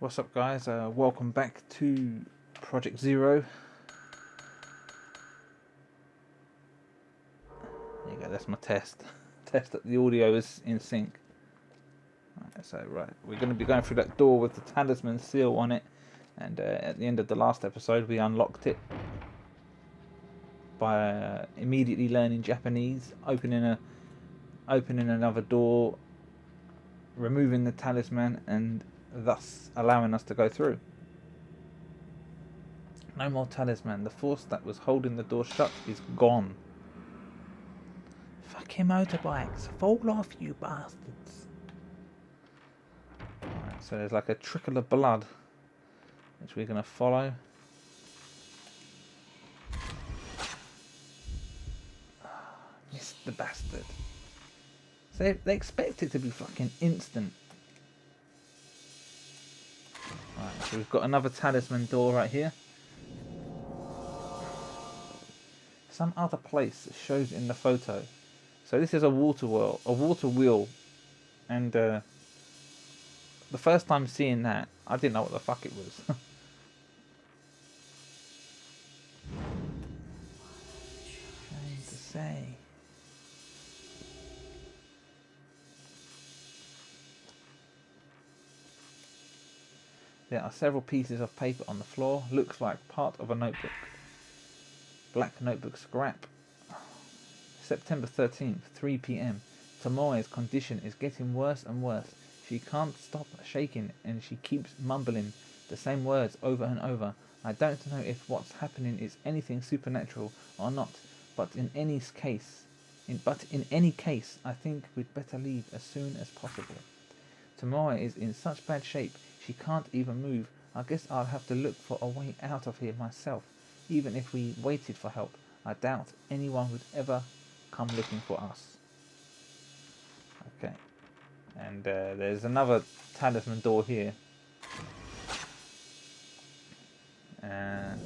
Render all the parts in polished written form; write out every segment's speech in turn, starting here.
What's up, guys? Welcome back to Project Zero. There you go, that's my test. Test that the audio is in sync. Right, we're going to be going through that door with the talisman seal on it, and at the end of the last episode we unlocked it by immediately learning Japanese, opening another door, removing the talisman, and thus allowing us to go through. No more talisman. The force that was holding the door shut is gone. Fucking motorbikes. Fall off, you bastards. Alright, so there's like a trickle of blood, which we're going to follow. Missed the bastard. So they expect it to be fucking instant. Right, so we've got another talisman door right here. Some other place that shows in the photo. So this is a water wheel, and the first time seeing that, I didn't know what the fuck it was. Shame to say. There are several pieces of paper on the floor. Looks like part of a notebook. Black notebook scrap. September 13th, 3 p.m. Tomoe's condition is getting worse and worse. She can't stop shaking and she keeps mumbling the same words over and over. I don't know if what's happening is anything supernatural or not, but in any case, I think we'd better leave as soon as possible. Tomoe is in such bad shape, she can't even move. I guess I'll have to look for a way out of here myself. Even if we waited for help, I doubt anyone would ever come looking for us. Okay. And there's another talisman door here. And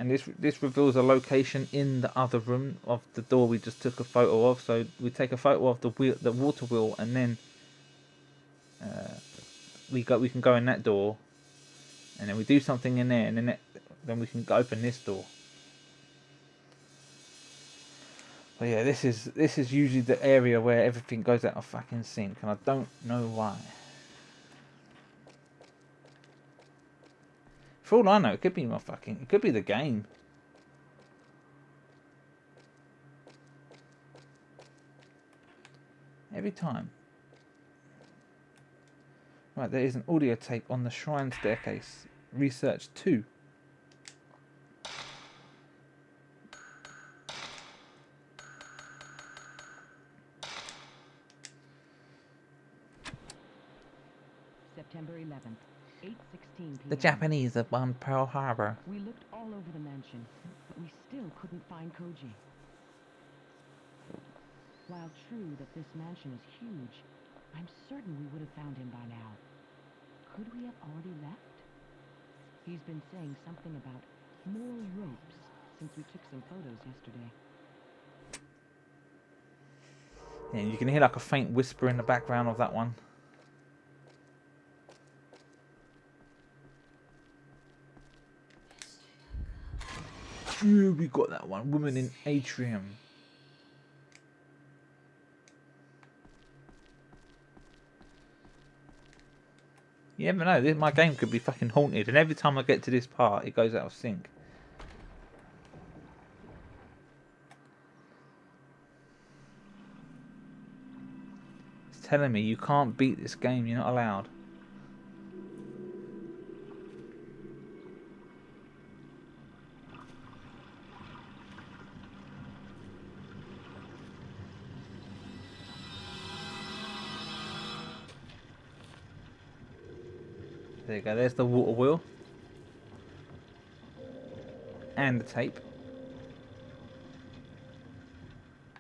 this reveals a location in the other room of the door we just took a photo of. So we take a photo of the water wheel, and then we can go in that door, and then we do something in there, and then we can open this door. But yeah, this is usually the area where everything goes out of fucking sync, and I don't know why. For all I know, it could be it could be the game. Every time. Right, there is an audio tape on the shrine staircase. Research 2. September 11th, 8:16 p.m. The Japanese have bombed Pearl Harbor. We looked all over the mansion, but we still couldn't find Koji. While true that this mansion is huge, I'm certain we would have found him by now. Could we have already left? He's been saying something about more ropes since we took some photos yesterday. Yeah, you can hear like a faint whisper in the background of that one. Ooh, we got that one. Woman in atrium. You never know. My game could be fucking haunted, and every time I get to this part, it goes out of sync. It's telling me you can't beat this game. You're not allowed. There you go, there's the water wheel. And the tape.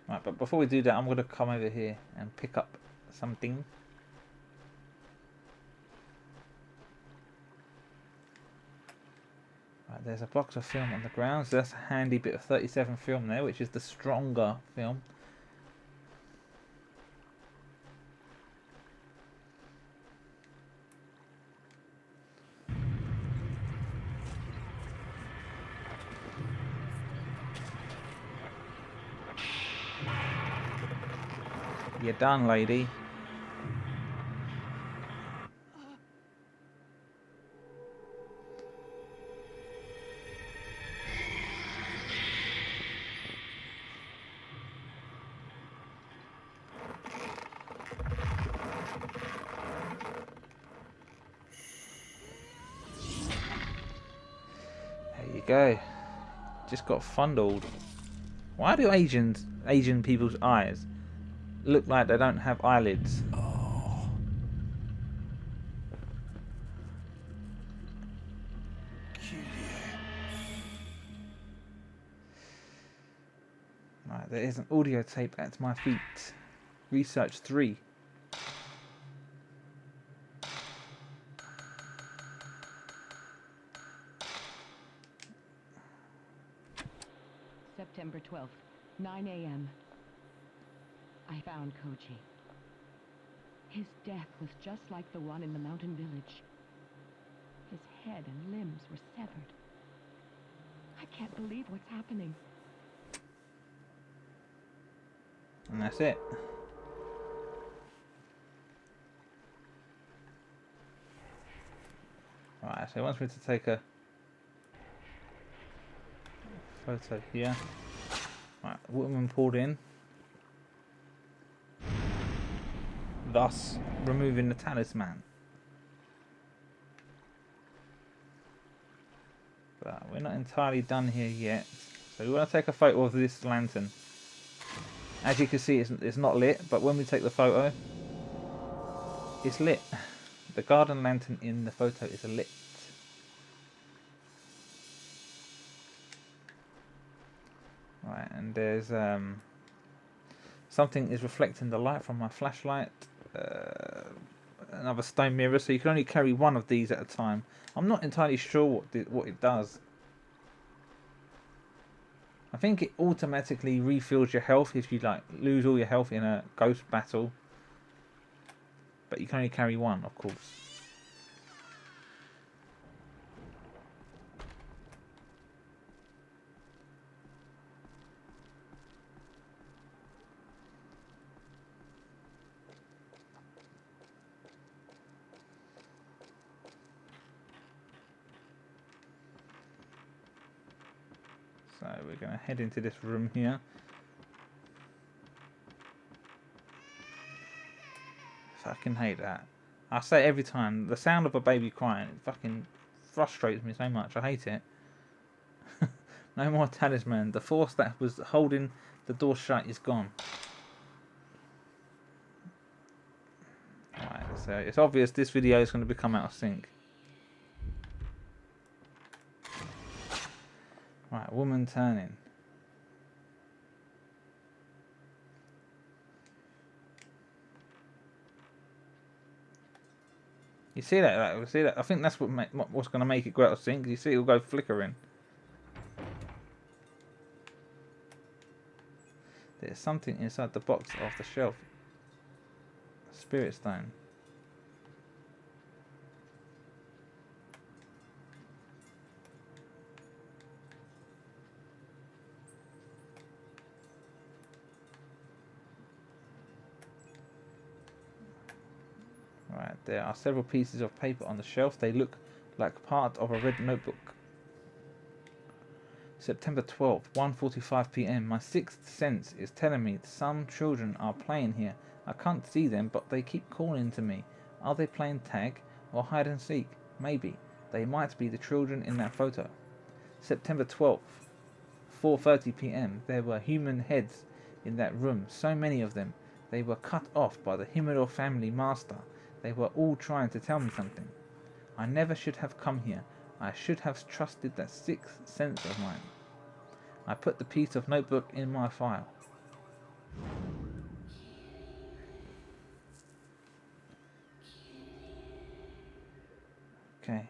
Right, but before we do that, I'm going to come over here and pick up something. Right, there's a box of film on the ground, so that's a handy bit of 37 film there, which is the stronger film. You're done, lady. There you go. Just got fondled. Why do Asian people's eyes look like they don't have eyelids? Right, there is an audio tape at my feet. Research 3. September 12th, 9 a.m. I found Koji. His death was just like the one in the mountain village. His head and limbs were severed. I can't believe what's happening. And that's it. Right, so he wants me to take a photo here. Right, woman pulled in. Thus, removing the talisman. But we're not entirely done here yet. So we want to take a photo of this lantern. As you can see, it's not lit, but when we take the photo, it's lit. The garden lantern in the photo is lit. Right, and there's something is reflecting the light from my flashlight. Another stone mirror, so you can only carry one of these at a time. I'm not entirely sure what it does. I think it automatically refills your health if you like lose all your health in a ghost battle. But you can only carry one, of course. So we're going to head into this room here. Fucking hate that. I say it every time, the sound of a baby crying, it fucking frustrates me so much. I hate it. No more talisman. The force that was holding the door shut is gone. Right, so it's obvious this video is going to become out of sync. Right, woman turning. You see that? You see that? I think that's what's going to make it go out of sync. You see, it'll go flickering. There's something inside the box off the shelf. Spirit stone. Right, there are several pieces of paper on the shelf. They look like part of a red notebook. September 12th, 1:45 p.m. My sixth sense is telling me some children are playing here. I can't see them, but they keep calling to me. Are they playing tag or hide and seek? Maybe. They might be the children in that photo. September 12th, 4:30 p.m. There were human heads in that room, so many of them. They were cut off by the Himuro family master. They were all trying to tell me something. I never should have come here. I should have trusted that sixth sense of mine. I put the piece of notebook in my file. Okay.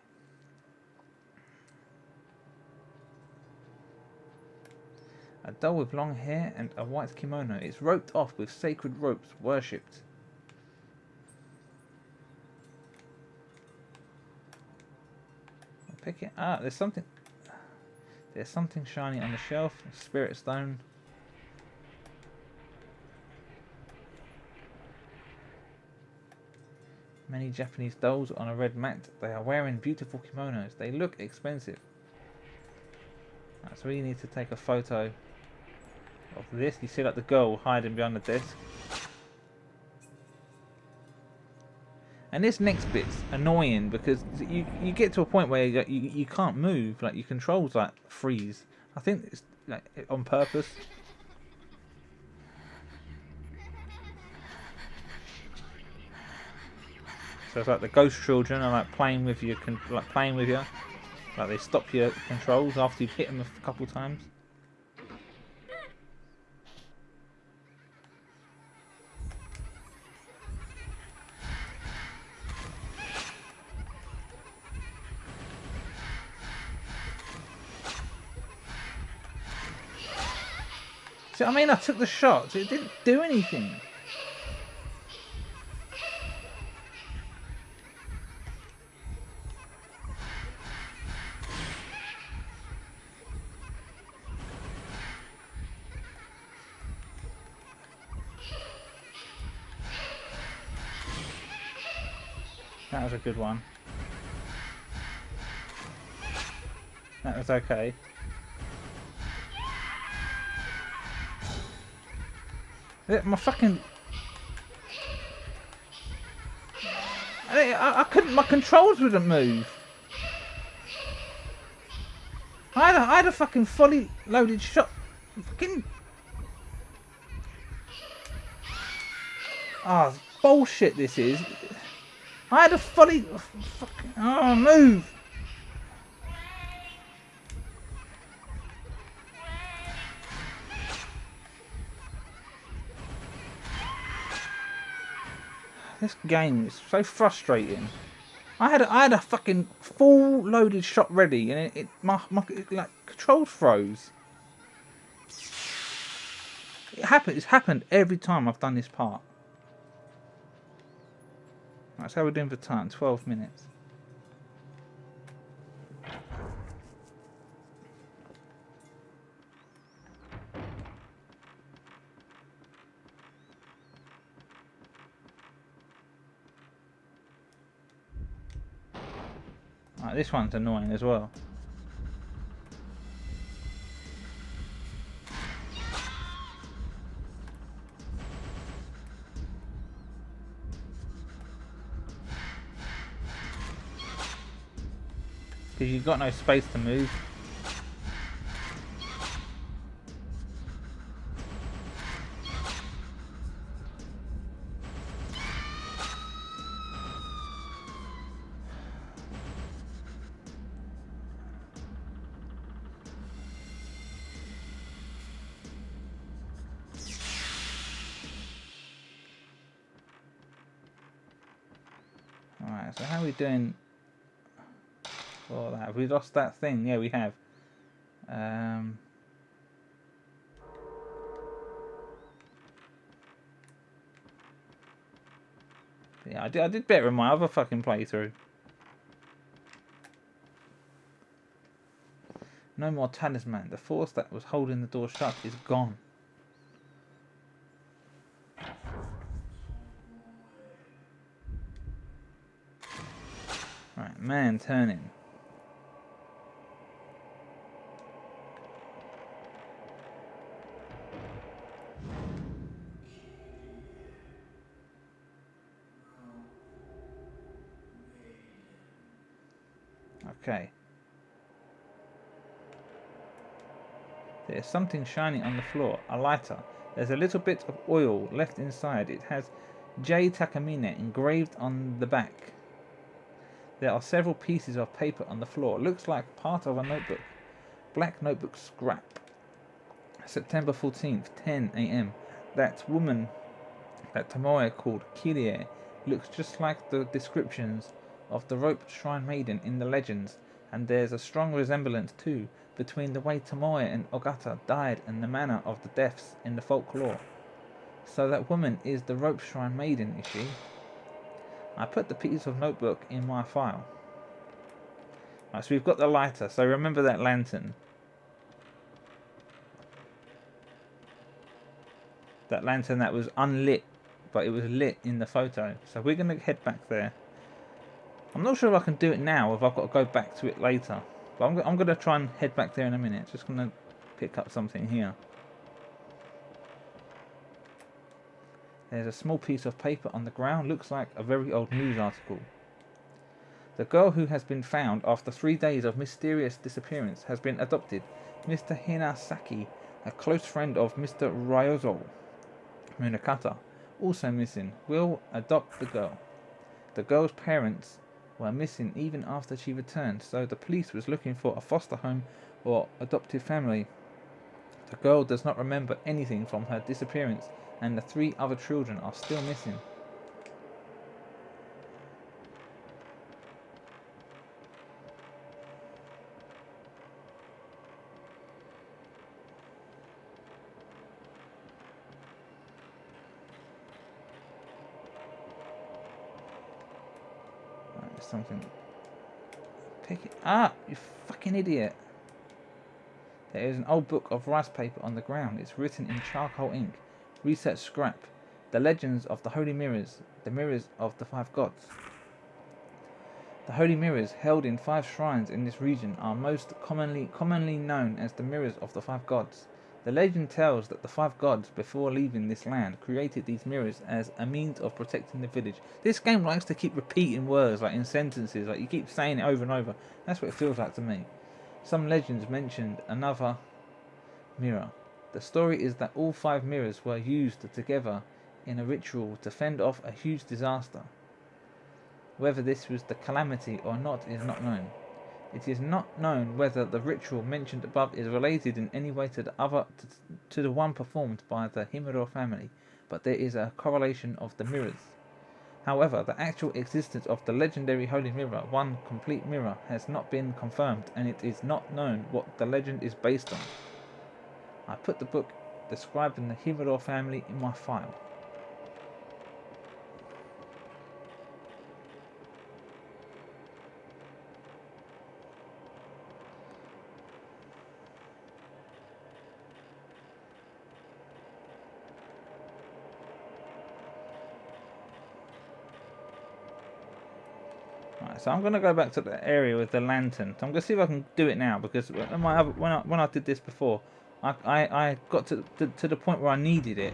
A doll with long hair and a white kimono. It's roped off with sacred ropes, worshipped. Pick it up. There's something shiny on the shelf. Spirit stone. Many Japanese dolls on a red mat. They are wearing beautiful kimonos. They look expensive. Right, so we need to take a photo of this. You see like the girl hiding behind the desk. And this next bit's annoying because you get to a point where you can't move. Like your controls like freeze. I think it's like on purpose. So it's like the ghost children are like playing with you, like they stop your controls after you've hit them a couple times. See, I mean, I took the shots. It didn't do anything. That was a good one. That was okay. My fucking... I couldn't... My controls wouldn't move. I had a fucking fully loaded shot. Fucking... Ah, oh, bullshit this is. I had a fully... Fucking... Oh, move! This game is so frustrating. I had a fucking full loaded shot ready, and my like controls froze. It's happened every time I've done this part. That's how we're doing for time. 12 minutes. Right, this one's annoying as well. Because you've got no space to move. Alright, so how are we doing for that? Have we lost that thing? Yeah, we have. Yeah, I did better in my other fucking playthrough. No more talisman. The force that was holding the door shut is gone. Right, man turning. Okay. There's something shining on the floor. A lighter. There's a little bit of oil left inside. It has J. Takamine engraved on the back. There are several pieces of paper on the floor. Looks like part of a notebook. Black notebook scrap. September 14th, 10 AM. That woman that Tomoe called Kirie looks just like the descriptions of the rope shrine maiden in the legends, and there's a strong resemblance too between the way Tomoe and Ogata died and the manner of the deaths in the folklore. So that woman is the rope shrine maiden, is she? I put the piece of notebook in my file. Right, so we've got the lighter, so remember that lantern. That lantern that was unlit but it was lit in the photo. So we're going to head back there. I'm not sure if I can do it now, or if I've got to go back to it later. But I'm going to try and head back there in a minute. Just going to pick up something here. There's a small piece of paper on the ground. Looks like a very old news article. The girl who has been found after 3 days of mysterious disappearance has been adopted. Mr. Hinasaki, a close friend of Mr. Ryozo Munakata, also missing, will adopt the girl. The girl's parents were missing even after she returned, so the police was looking for a foster home or adoptive family. The girl does not remember anything from her disappearance, and the 3 other children are still missing. Right, there's something. Pick it up, you fucking idiot. There is an old book of rice paper on the ground. It's written in charcoal ink. Research scrap. The legends of the holy mirrors. The mirrors of the 5 gods. The holy mirrors held in 5 shrines in this region are most commonly known as the mirrors of the 5 gods. The legend tells that the 5 gods, before leaving this land, created these mirrors as a means of protecting the village. This game likes to keep repeating words, like in sentences, like you keep saying it over and over. That's what it feels like to me. Some legends mentioned another mirror. The story is that all 5 mirrors were used together in a ritual to fend off a huge disaster. Whether this was the calamity or not is not known. It is not known whether the ritual mentioned above is related in any way to the one performed by the Himuro family, but there is a correlation of the mirrors. However, the actual existence of the legendary holy mirror, one complete mirror, has not been confirmed, and it is not known what the legend is based on. I put the book describing the Himuro family in my file. So I'm going to go back to the area with the lantern. So I'm going to see if I can do it now, because when I did this before, I got to the point where I needed it,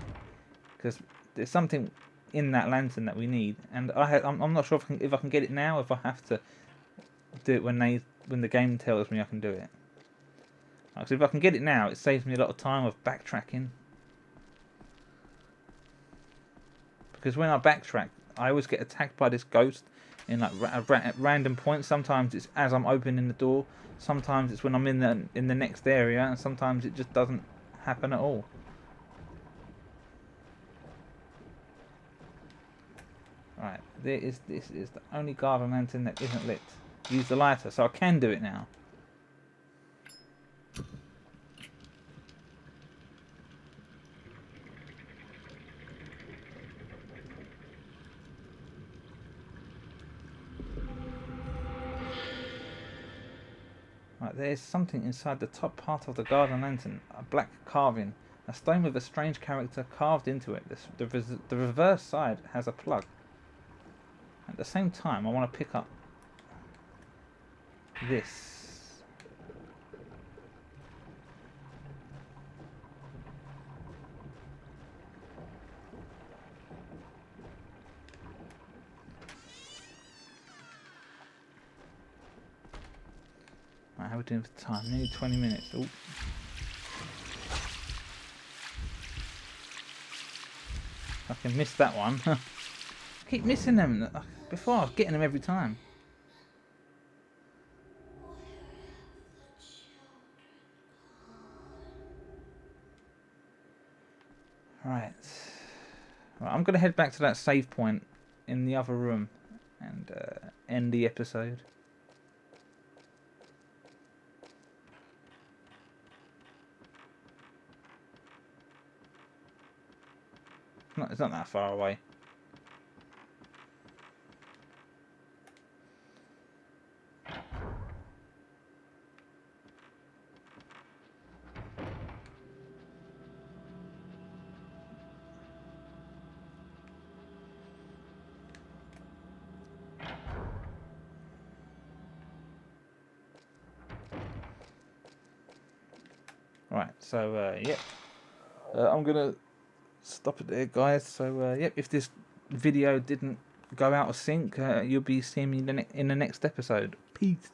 because there's something in that lantern that we need, and I'm not sure if I can get it now, if I have to do it when the game tells me I can do it. So if I can get it now, it saves me a lot of time of backtracking, because when I backtrack, I always get attacked by this ghost in like at random points. Sometimes it's as I'm opening the door, sometimes it's when I'm in the next area, and sometimes it just doesn't happen at all. Right, this is the only garden lantern that isn't lit. Use the lighter, so I can do it now. Right, there is something inside the top part of the garden lantern, a black carving, a stone with a strange character carved into it. The reverse side has a plug. At the same time, I want to pick up this. Right, how are we doing for time? Nearly 20 minutes. Ooh. I can miss that one. I keep missing them. Before I was getting them every time. Right. I'm going to head back to that save point in the other room and end the episode. It's not that far away. Right, so yep, I'm gonna stop it there, guys. So yep, if this video didn't go out of sync, you'll be seeing me in the next episode. Peace.